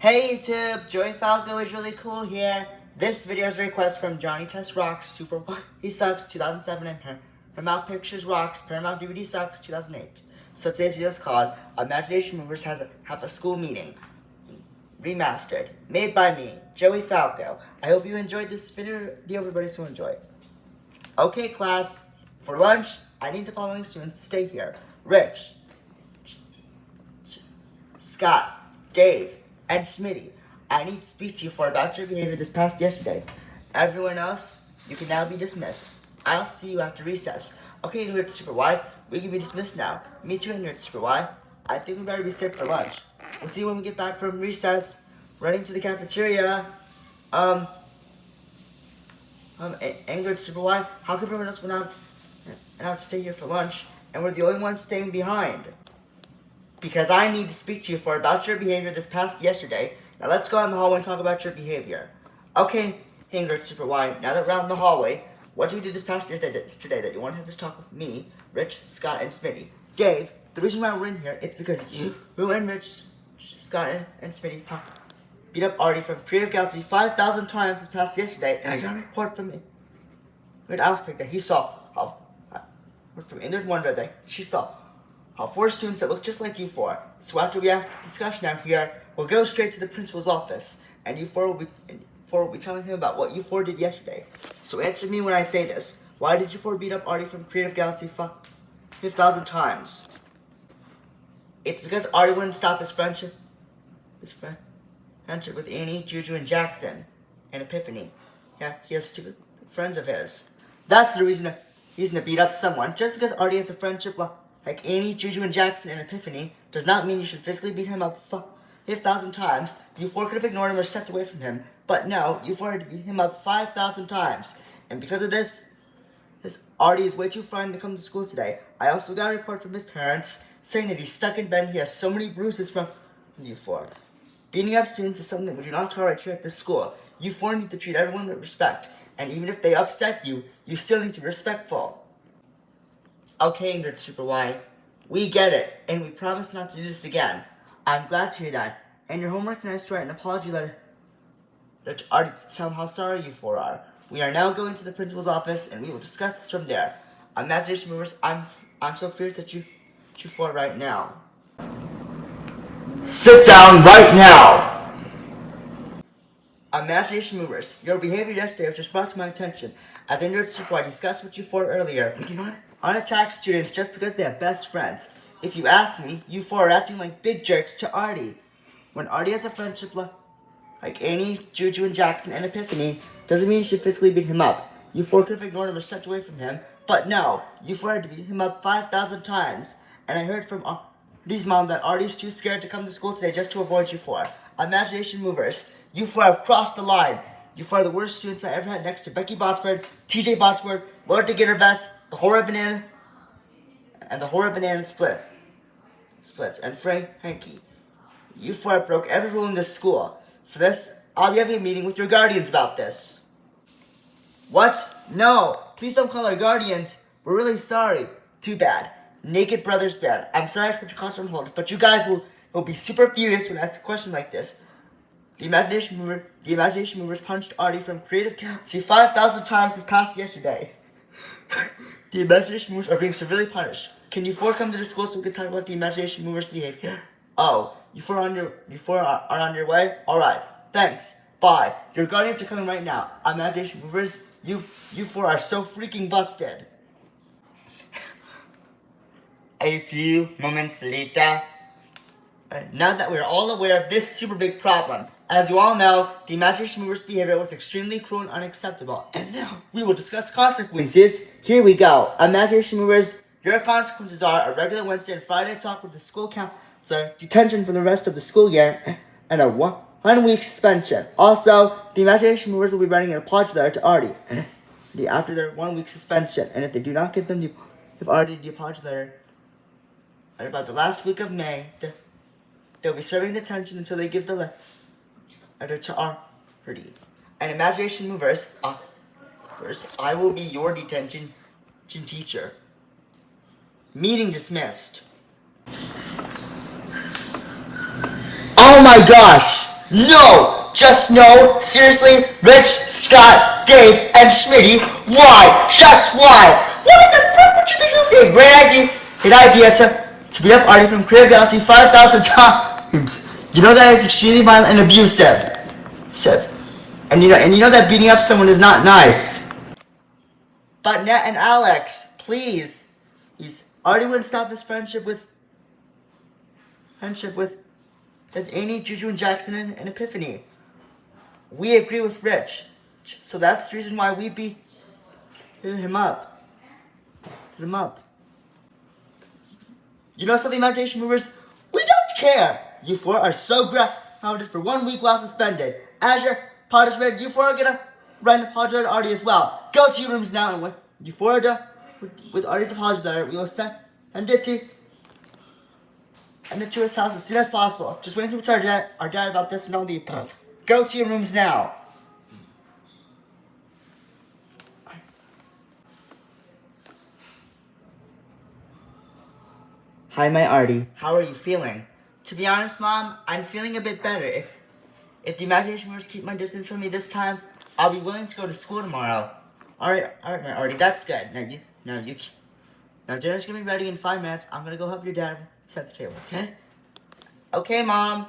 Hey YouTube, Joey Falco is really cool here. This video is a request from Johnny Test Rocks, Super He Sucks 2007 and Paramount Pictures Rocks, Paramount DVD Sucks 2008. So today's video is called Imagination Movers have a School Meeting. Remastered. Made by me, Joey Falco. I hope you enjoyed this video, everybody, so enjoy. Okay class, for lunch, I need the following students to stay here. Rich, Scott, Dave, and Smitty, I need to speak to you about your behavior this past yesterday. Everyone else, you can now be dismissed. I'll see you after recess. Okay, Nerd Super Y, we can be dismissed now. Me too, Nerd Super Y. I think we better be safe for lunch. We'll see you when we get back from recess. Running to the cafeteria. Nerd Super Y, how come everyone else went out to stay here for lunch, and we're the only ones staying behind? Because I need to speak to you about your behavior this past yesterday. Now let's go out in the hallway and talk about your behavior. Okay, Nerd Super Y, now that we're out in the hallway, what did we do this past yesterday that you want to have this talk with me, Rich, Scott, and Smitty? Dave, the reason why we're in here is because you and Rich, Scott, and Smitty beat up Artie from Creative Galaxy 5,000 times this past yesterday, and I got a report from Alfred that he saw, from Inward Wonder that she saw 4 students that look just like you 4. So after we have the discussion out here, we'll go straight to the principal's office, and you 4 will be telling him about what you 4 did yesterday. So answer me when I say this. Why did you 4 beat up Artie from Creative Galaxy 5,000 times? It's because Artie wouldn't stop his friendship with Annie, Juju, and Jackson, and Epiphany. Yeah, he has stupid friends of his. That's the reason he's gonna beat up someone. Just because Artie has a friendship like Annie, Juju, and Jackson, and Epiphany does not mean you should physically beat him up 5,000 times. You 4 could have ignored him or stepped away from him, but no, you 4 had to beat him up 5,000 times. And because of this Artie is way too frightened to come to school today. I also got a report from his parents saying that he's stuck in bed and he has so many bruises from you 4. Beating up students is something that we do not tolerate here at this school. You 4 need to treat everyone with respect, and even if they upset you, you still need to be respectful. Okay, Nerd Super Y, we get it, and we promise not to do this again. I'm glad to hear that. And your homework tonight is to write an apology letter to Artie to tell him how sorry you 4 are. We are now going to the principal's office, and we will discuss this from there. Imagination Movers, I'm so fierce that you 4 right now. Sit down right now! Imagination Movers, your behavior yesterday was just brought to my attention. As a Nerd Super, I discussed with you 4 earlier. We do not unattack students just because they have best friends. If you ask me, you 4 are acting like big jerks to Artie. When Artie has a friendship like Annie, Juju, and Jackson, and Epiphany, doesn't mean you should physically beat him up. You 4 could have ignored him or stepped away from him, but no, you 4 had to beat him up 5,000 times. And I heard from Artie's mom that Artie's too scared to come to school today just to avoid you 4. Imagination Movers, you 4 have crossed the line. You 4 are the worst students I ever had next to Becky Botsford, TJ Botsford, Lord to Get Her Best, the Horror Banana, and the Horror Banana Splits, and Frank Hanky. You 4 broke every rule in this school. For this, I'll be having a meeting with your guardians about this. What? No! Please don't call our guardians. We're really sorry. Too bad. Naked Brothers bad. I'm sorry to put your concert on hold, but you guys will be super furious when I ask a question like this. The Imagination Movers punched Artie from Creative Galaxy 5,000 times this past yesterday. The Imagination Movers are being severely punished. Can you 4 come to the school so we can talk about the Imagination Movers' behavior? Oh, you 4 are on your way? Alright, thanks. Bye. Your guardians are coming right now. Imagination Movers, you 4 are so freaking busted. A few moments later. Now that we're all aware of this super big problem, as you all know, the Imagination Movers' behavior was extremely cruel and unacceptable. And now, we will discuss consequences. Here we go. Imagination Movers, your consequences are a regular Wednesday and Friday talk with the school counselor, detention for the rest of the school year, and a 1-week suspension. Also, the Imagination Movers will be writing an apology letter to Artie after their 1-week suspension. And if they do not give Artie the apology letter at about the last week of May, they'll be serving detention until they give the letter to Artie. And Imagination Movers, I will be your detention teacher. Meeting dismissed. Oh my gosh! No! Just no! Seriously? Rich, Scott, Dave, and Schmitty? Why? Just why? What the fuck would you think it would be? Great idea to beat up Artie from Curiosity 5,000 times. You know that is extremely violent and abusive. And you know that beating up someone is not nice. But Nat and Alex, please. Artie wouldn't stop his friendship with Annie, Juju, and Jackson and Epiphany. We agree with Rich. So that's the reason why we beat him up. You know something, Imagination Movers? We don't care! You four are so grounded for 1 week while suspended. As your punishment, you four are gonna run an apology to Artie as well. Go to your rooms now, and when you four are done with Artie's apology letter, we will send it to his house as soon as possible. Just waiting to tell our dad about this and all the above. Go to your rooms now. Hi, my Artie. How are you feeling? To be honest, Mom, I'm feeling a bit better. If the Imagination Movers keep my distance from me this time, I'll be willing to go to school tomorrow. Alright, my Artie, that's good. Now dinner's gonna be ready in 5 minutes. I'm gonna go help your dad set the table, okay? Okay, Mom.